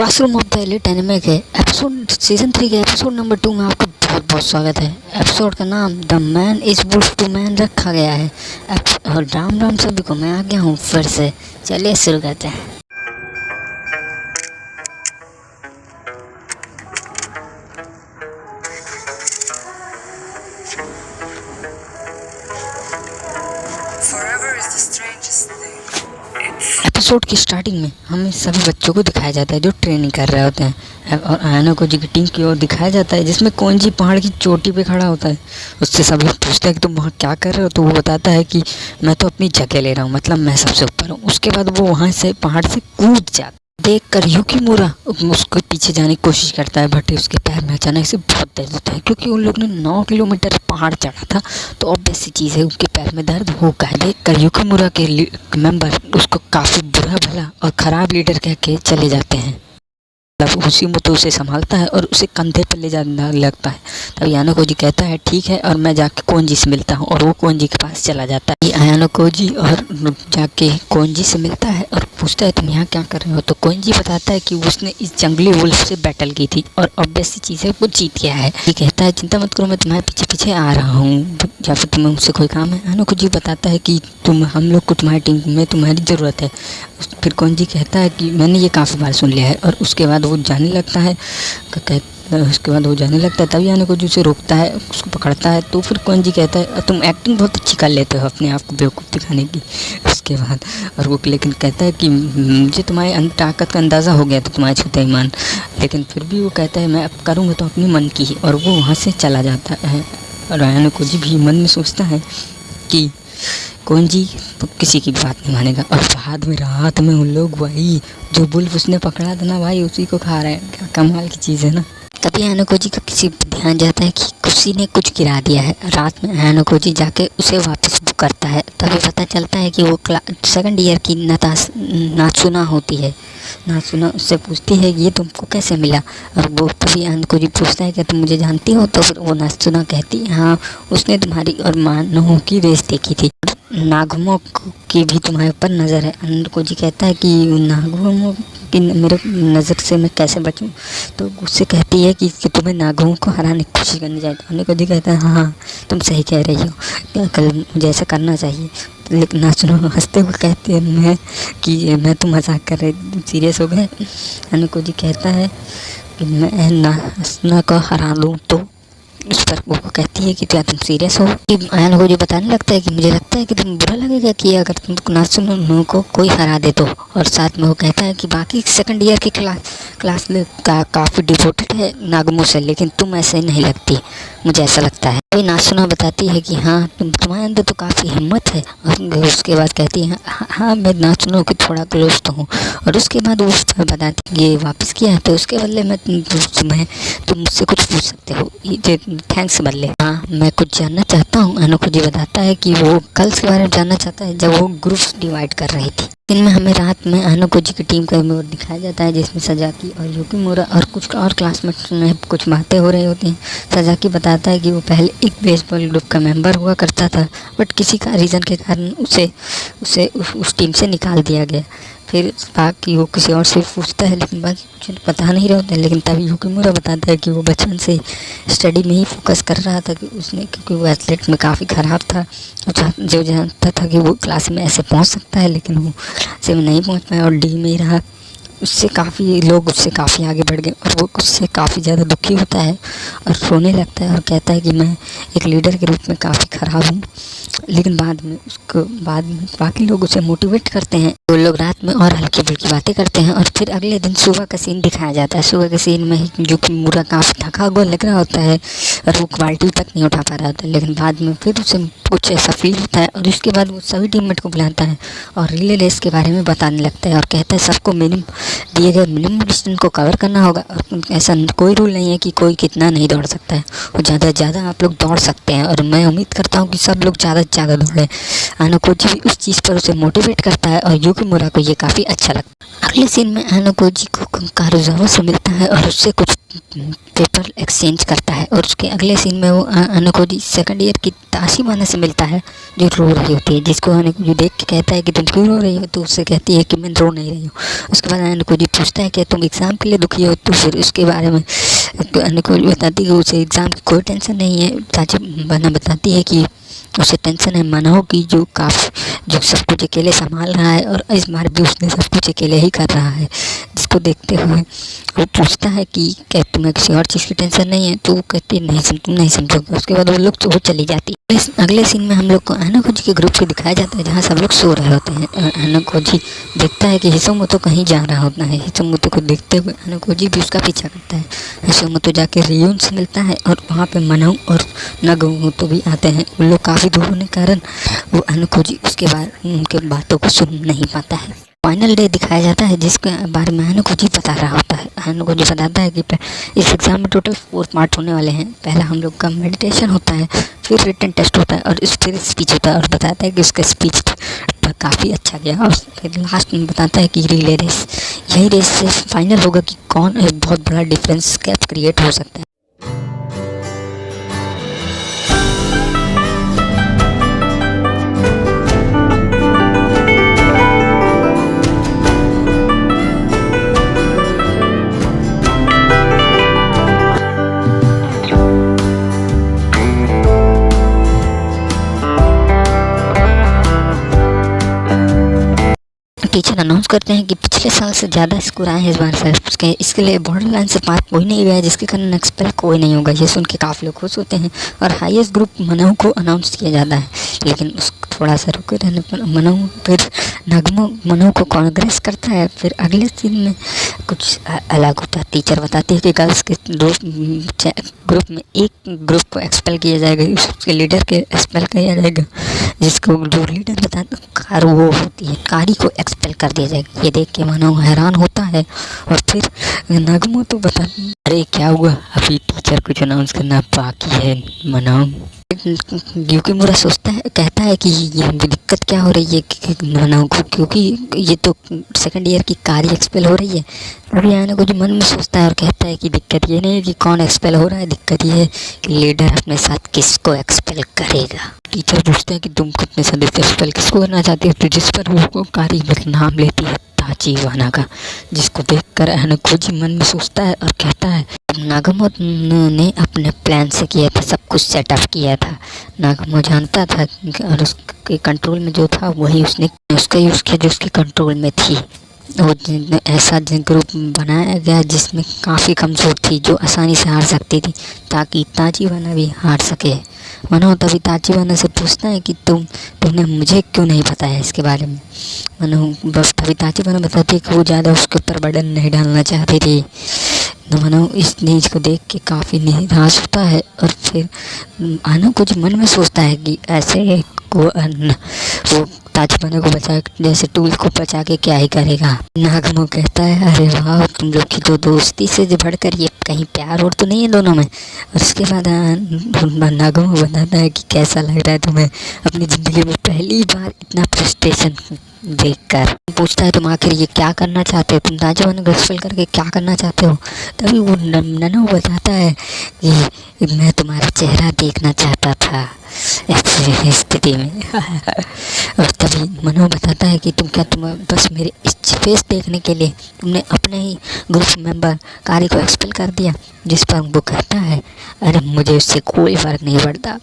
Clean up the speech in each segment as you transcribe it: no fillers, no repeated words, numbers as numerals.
Classroom of the elite anime के episode season 3 के episode number 2 में आपका बहुत बहुत स्वागत है। एपिसोड का नाम the man is wolf to man रखा गया है। और राम राम सभी को, मैं आ गया हूँ फिर से। चलिए शुरू करते हैं। एपिसोड की स्टार्टिंग में हमें सभी बच्चों को दिखाया जाता है जो ट्रेनिंग कर रहे होते हैं, और आयानो जी की टीम की ओर दिखाया जाता है जिसमें कोंजी पहाड़ की चोटी पे खड़ा होता है। उससे सभी पूछते हैं कि तुम वहाँ क्या कर रहे हो, तो वो बताता है कि मैं तो अपनी जगह ले रहा हूँ, मतलब मैं सबसे ऊपर हूँ। उसके बाद वो वहाँ से पहाड़ से कूद जाता है। देखकर युकीमुरा उसको पीछे जाने की कोशिश करता है, बट उसके पैर में अचानक से बहुत दर्द होता है क्योंकि उन लोगों ने 9 किलोमीटर पहाड़ चढ़ा था, तो ऑब्वियस सी चीज़ है उनके पैर में दर्द होगा। देखकर युकीमुरा के मेंबर उसको काफ़ी बुरा भला और ख़राब लीडर कह के चले जाते हैं। मतलब उसी में तो उसे संभालता है और उसे कंधे पर ले जाने लगता है। तब आयानो जी कहता है ठीक है, और मैं जाके कोंजी से मिलता हूँ, और वो कोंजी के पास चला जाता है। आयानो जी और जाके कोंजी से मिलता है और पूछता है तुम यहाँ क्या कर रहे हो, तो कोंजी बताता है कि उसने इस जंगली वुल्फ से बैटल की थी और ऑब्वियस सी चीज़ है वो जीत गया है। ये कहता है चिंता मत करो, मैं तुम्हारे पीछे पीछे आ रहा हूँ, या फिर तुम्हें मुझसे कोई काम है। आयानो जी बताता है कि हम लोग को तुम्हारी टीम में तुम्हारी ज़रूरत है। फिर कोंजी कहता है कि मैंने ये काफ़ी बार सुन लिया है, और उसके बाद वो जाने लगता है। तभी आयानो जी उसे रोकता है, उसको पकड़ता है। तो फिर कोंजी कहता है तुम एक्टिंग बहुत अच्छी कर लेते हो अपने आप को बेवकूफ़ दिखाने की। उसके बाद और वो लेकिन कहता है कि मुझे तुम्हारी ताकत का अंदाज़ा हो गया था, तुम्हारे छूते ईमान। लेकिन फिर भी वो कहता है मैं अब करूँगा तो अपने मन की ही, और वो वहाँ से चला जाता है। और आयानो जी भी मन में सोचता है कि कोंजी तो किसी की बात नहीं मानेगा। और बाद में रात में उन लोग वही जो बुल्फ उसने पकड़ा था ना भाई, उसी को खा रहे हैं। क्या कमाल की चीज़ है ना। तभी आयानो जी का किसी ध्यान जाता है कि किसी ने कुछ गिरा दिया है। रात में आयानो जी जाके उसे वापस बुक करता है। तभी पता चलता है कि वो सेकंड ईयर की नाचुना होती है। नाचुना उससे पूछती है ये तुमको कैसे मिला, और वो तभी आयानो जी पूछता है कि तुम मुझे जानती हो, तो फिर वो नाचुना कहती है हाँ, उसने तुम्हारी और मानवों की रेस देखी थी, नागमों की भी तुम्हारे ऊपर नज़र है। आयानो जी कहता है कि नागमों की मेरे नज़र से मैं कैसे बचूं, तो उससे कहती है कि तुम्हें नागमों को हराने की कोशिश करनी चाहिए। आयानो जी कहता है हाँ तुम सही कह रही हो, क्या कल मुझे ऐसा करना चाहिए। लेकिन नाचुना हंसते हुए कहती है मैं तो मजाक कर रही, सीरियस हो गए। आयानो जी कहता है कि मैं नाचुना को हरा लूँ, तो उस पर वो कहती है कि क्या तुम सीरियस हो। आयानो जी बताने लगता है कि मुझे लगता है कि तुम बुरा लगेगा कि अगर तुम नाचुनो को कोई हरा दे तो। और साथ में वो कहता है कि बाकी सेकंड ईयर की क्लास में काफ़ी डिवोटेड है नागमो से, लेकिन तुम ऐसे नहीं लगती, मुझे ऐसा लगता है। अभी नाचुना बताती है कि हाँ तुम्हारे अंदर तो काफ़ी हिम्मत है। और उसके बाद कहती है हाँ मैं नाचुनो की थोड़ा क्लोज तो हूँ। और उसके बाद वो बताती है ये वापस किया है, तो उसके बदले में तुम मुझसे कुछ पूछ सकते हो, ये थैंक्स बदले। हाँ मैं कुछ जानना चाहता हूँ। आयानो जी बताता है कि वो कल के बारे में जानना चाहता है जब वो ग्रुप्स डिवाइड कर रही थी। इनमें हमें रात में आयानो जी की टीम का दिखाया जाता है जिसमें सजाकी और युकीमुरा और कुछ और क्लासमेट्स में कुछ बातें हो रही होती हैं। सजाकी बताता है कि वो पहले एक बेसबॉल ग्रुप का मेंबर हुआ करता था, बट किसी का रीज़न के कारण उसे उस टीम से निकाल दिया गया। फिर बाकी वो किसी और से पूछता है, लेकिन बाकी कुछ पता नहीं रहता है। लेकिन तभी युकीमुरा बताता है कि वो बचपन से स्टडी में ही फोकस कर रहा था, कि उसने क्योंकि वो एथलेट में काफ़ी ख़राब था, जो जानता था कि वो क्लास में ऐसे पहुंच सकता है, लेकिन वो क्लास में नहीं पहुंच पाया और डी में ही रहा। उससे काफ़ी आगे बढ़ गए, और वो उससे काफ़ी ज़्यादा दुखी होता है और रोने लगता है और कहता है कि मैं एक लीडर के रूप में काफ़ी ख़राब हूँ। लेकिन बाद में बाकी लोग उसे मोटिवेट करते हैं। वो लोग रात में और हल्की फुल्की बातें करते हैं, और फिर अगले दिन सुबह का सीन दिखाया जाता है। सुबह के सीन में युकीमुरा काफ़ी थका हुआ लग रहा होता है और वो क्वालिटी तक नहीं उठा पा रहा होता है। लेकिन बाद में फिर उसे कुछ ऐसा फील होता है, और उसके बाद वो सभी टीममेट को बुलाता है और रिले रेस के बारे में बताने लगता है, और कहता है सबको दिए गए मिनिमम डिस्टेंस को कवर करना होगा, और ऐसा कोई रूल नहीं है कि कोई कितना नहीं दौड़ सकता है, और ज़्यादा से ज़्यादा आप लोग दौड़ सकते हैं, और मैं उम्मीद करता हूँ कि सब लोग ज़्यादा से ज़्यादा दौड़ें। आयानो जी भी उस चीज़ पर उसे मोटिवेट करता है, और युकीमुरा को ये काफ़ी अच्छा लगता है। अगले सीन में आयानो जी को कारुजावा से मिलता है और उससे कुछ पेपर एक्सचेंज करता है, और उसके अगले सीन में वो आयानो जी सेकंड ईयर की ताशिमाना से मिलता है जो रो रही होती है, जिसको आयानो जी देख के कहता है कि तुम क्यों रो रही हो, तो उससे कहती है कि मैं रो नहीं रही हूँ। उसके बाद अनुकोजी पूछता है कि तुम एग्ज़ाम के लिए दुखी हो, तो फिर उसके बारे में अनुकोजी बताती है कि उसे एग्ज़ाम की कोई टेंशन नहीं है। ताजिबाना बताती है कि उसे टेंशन है मनाओ की, जो सब कुछ अकेले संभाल रहा है और इस बार भी उसने सब कुछ अकेले ही कर रहा है। जिसको देखते हुए वो पूछता है कि क्या तुम्हें किसी और चीज़ की टेंशन नहीं है, तो वो कहती है नहीं, तुम नहीं समझोगे। उसके बाद वो लोग वो चली जाती है। अगले सीन में हम लोग को अनुकोजी के ग्रुप को दिखाया जाता है, जहाँ सब लोग सो रहे होते हैं। अनुकोजी देखता है कि हिसोमोतो कहीं जा रहा होता है। हिसोमोतो को देखते हुए अनुकोजी भी उसका पीछा करता है। हिसोमोतो जाके रियून से मिलता है और वहाँ पे मनाओ और नगमोतो भी आते हैं। वो लोग काफ़ी दूर होने के कारण वो अनुकोजी उसके बाद उनके बातों को सुन नहीं पाता है। फाइनल डे दिखाया जाता है, जिसके बारे में अनुकोजी बता रहा होता है। अनुकोजी बताता है कि इस एग्ज़ाम में टोटल 4 पार्ट होने वाले हैं। पहला हम लोग का मेडिटेशन होता है, फिर रिटन टेस्ट होता है और फिर स्पीच होता है। और बताता है कि उसका स्पीच काफ़ी अच्छा गया। और फिर लास्ट में बताता है कि रिले रेस, यही रेस से फाइनल होगा कि कौन एक बहुत बड़ा डिफरेंस गैप क्रिएट हो सकता है। टीचर अनाउंस करते हैं कि पिछले साल से ज़्यादा स्कोर आए हैं इस बार सर, इसके लिए बॉर्डर लाइन से पार कोई नहीं गया है, जिसके कारण एक्सपेल कोई नहीं होगा। ये सुन के काफ़ी लोग खुश होते हैं और हाईएस्ट ग्रुप मनाओ को अनाउंस किया जाता है। लेकिन उस थोड़ा सा रुके रहने पर मनाओ फिर मनाओ को कांग्रेस करता है। फिर अगले दिन में कुछ अलग होता है। टीचर बताती है कि गर्ल्स के ग्रुप में एक ग्रुप को एक्सपेल किया जाएगा, उसके लीडर के एक्सपेल किया जाएगा, जिसको जो लीडर बताता कार वो होती है, कारी को एक्सपेल कर दिया जाएगा। ये देख के मनाओ हैरान होता है और फिर नगमो तो बता अरे क्या हुआ, अभी टीचर कुछ अनाउंस करना बाकी है मनाओ। ग्यूकिमुरा सोचता है, कहता है कि ये दिक्कत क्या हो रही है मनाओ को, क्योंकि ये तो सेकंड ईयर की कारी एक्सपेल हो रही है। अभी आने को जो मन में सोचता है और कहता है कि दिक्कत ये नहीं है कि कौन एक्सपेल हो रहा है, दिक्कत ये है कि लीडर अपने साथ किसको एक्सपेल करेगा। टीचर पूछते हैं कि तुम अपने साथ एक्सपेल किसको करना चाहती हो, तो जिस पर वो कारी नाम लेती है ताचिबाना का, जिसको देखकर अनुकोजी मन में सोचता है और कहता है नागमो ने अपने प्लान से किया था, सब कुछ सेटअप किया था। नागमो जानता था और उसके कंट्रोल में जो था वही उसने उसका यूज़ किया जो उसके कंट्रोल में थी। वो ऐसा ग्रुप बनाया गया जिसमें काफ़ी कमज़ोर थी, जो आसानी से हार सकती थी, ताकि ताचिबाना भी हार सके। मनो तभी ताचिबाना से पूछता है कि तुमने मुझे क्यों नहीं बताया इसके बारे में। मनो बस तभी ताचिबाना बताती है कि वो ज़्यादा उसके ऊपर बर्डन नहीं डालना चाहती थी। तो मनो इस न्यूज़ को देख के काफ़ी निराश होता है और फिर आनो कुछ मन में सोचता है कि ऐसे वो ताचिबाना को बचा जैसे टूल को बचा के क्या ही करेगा। नागमो कहता है अरे वाह, तुम लोग की तो दोस्ती से बढ़कर ये कहीं प्यार और तो नहीं है दोनों में। और उसके बाद नागमो बताता है कि कैसा लग रहा है तुम्हें अपनी ज़िंदगी में पहली बार इतना फ्रस्ट्रेशन देखकर। पूछता है तुम आखिर ये क्या करना चाहते हो, तुम ताचिबाना को एक्सपेल करके क्या करना चाहते हो। तभी वो ननो बताता है कि मैं तुम्हारा चेहरा देखना चाहता था ऐसी स्थिति में। और तभी मनो बताता है कि तुम बस मेरे इस फेस देखने के लिए तुमने अपने ही ग्रुप मेंबर कारी को एक्सपेल कर दिया। जिस पर वो कहता है अरे मुझे उससे कोई फ़र्क नहीं पड़ता,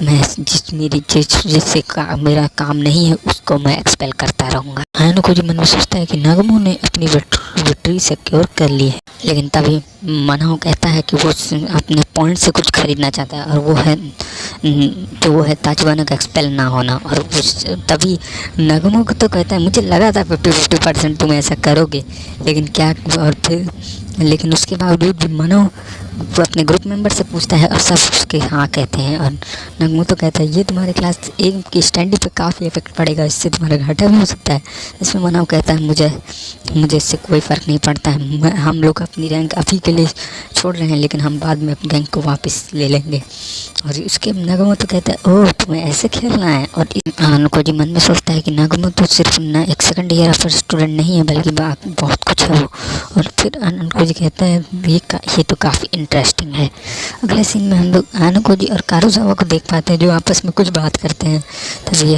मैं जिससे मेरा काम नहीं है उसको मैं एक्सपेल करता रहूँगा। आयनो को जो मन में सोचता है कि नागमो ने अपनी विक्ट्री सिक्योर कर ली है। लेकिन तभी मनाओ कहता है कि वो अपने पॉइंट से कुछ खरीदना चाहता है और वो है ताचिबाना का एक्सपेल ना होना। और तभी नागमो को तो कहता है मुझे लगा था 50% तुम ऐसा करोगे, लेकिन क्या। और फिर लेकिन उसके बावजूद भी मनो वो अपने ग्रुप मेंबर से पूछता है और सब उसके हाँ कहते हैं। और नागमो तो कहता है ये तुम्हारे क्लास एक की स्टैंडिंग पे काफ़ी इफेक्ट पड़ेगा, इससे तुम्हारा घाटा भी हो सकता है। इसमें मनाओ कहता है मुझे इससे कोई फ़र्क नहीं पड़ता है, हम लोग अपनी रैंक अभी के लिए छोड़ रहे हैं, लेकिन हम बाद में अपने गैंग को वापस ले लेंगे। और उसके नगमो तो कहता है ओह तुम्हें ऐसे खेलना है। और अनुकोजी मन में सोचता है कि नगमो तो सिर्फ ना एक सेकंड ईयर ऑफ स्टूडेंट नहीं है, बल्कि बहुत कुछ है वो। और फिर अनुकोजी कहता है ये तो काफ़ी इंटरेस्टिंग है। अगले सीन में हम लोग अनुकोजी और कारुजावा को देख पाते हैं जो आपस में कुछ बात करते हैं। तभी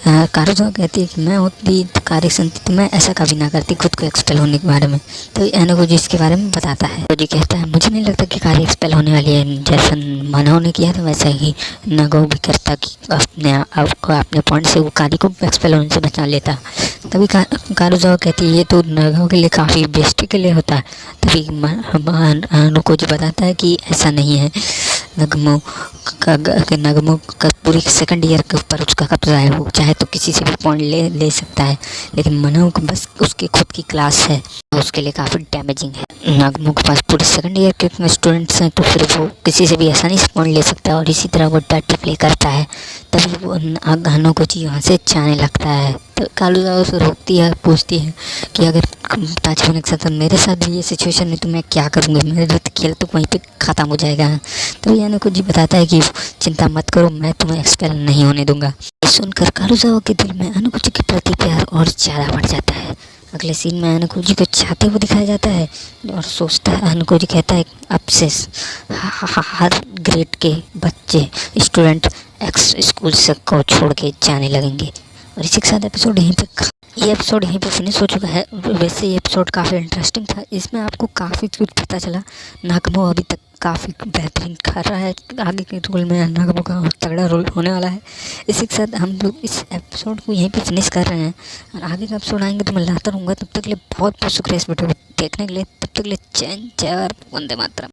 कारुजावा कहती है कि मैं होती तो कार्य सुनती तो मैं ऐसा कभी ना करती खुद को एक्सपेल होने के बारे में। तो अनुकोजी इसके बारे में बताता है। अनुकोजी कहता है मुझे नहीं लगता कि कार्य एक्सपेल होने वाली है, जैसा मानव ने किया था वैसा ही नगो भी करता कि अपने पॉइंट से वो कार्य को एक्सपेल होने से बचा लेता। तभी कारुजावा कहती है ये तो नगो के लिए काफ़ी बेइज्जती के लिए होता है। तभी अनुकोजी बताता है कि ऐसा नहीं है, नगमो का पूरी सेकंड ईयर के ऊपर उसका कब्जा है, वो चाहे तो किसी से भी पॉइंट ले सकता है, लेकिन मनों को बस उसकी खुद की क्लास है उसके लिए काफ़ी डैमेजिंग है। नगमो के पास पूरे सेकंड ईयर के स्टूडेंट्स हैं तो फिर वो किसी से भी आसानी से पॉइंट ले सकता है और इसी तरह वो डर्टी प्ले करता है। तभी वो अनुकोजी वहाँ से जाने लगता है। तो कारुजावा उसे रोकती है, पूछती है कि अगर ताचिबाना के साथ मेरे साथ भी ये सिचुएशन है तो मैं क्या करूँगी, मेरा खेल तो वहीं पे ख़त्म हो जाएगा। तो अनुकोजी बताता है कि चिंता मत करो, मैं तुम्हें एक्सपेल नहीं होने दूंगा। ये सुनकर कारुजावा के दिल में अनुकोजी के प्रति प्यार और ज़्यादा बढ़ जाता है। अगले सीन में अनुकोजी को चाहते हुए दिखाया जाता है और सोचता है, अनुकोजी कहता है अब से हर ग्रेड के बच्चे स्टूडेंट एक्स स्कूल से को छोड़ के जाने लगेंगे। और इसी के साथ ये एपिसोड यहीं पे फिनिश हो चुका है। वैसे ये एपिसोड काफ़ी इंटरेस्टिंग था, इसमें आपको काफ़ी कुछ पता चला। नागमो अभी तक काफ़ी बेहतरीन कर रहा है, आगे के रोल में नागमो का तगड़ा रोल होने वाला है। इसी के साथ हम लोग इस एपिसोड को यहीं पे फिनिश कर रहे हैं और आगे का एपिसोड आएंगे तो मैं लाता रहूँगा। तब तक के लिए बहुत बहुत शुक्रिया इस वीडियो को देखने के लिए। तब तक के लिए जय और वंदे मातरम।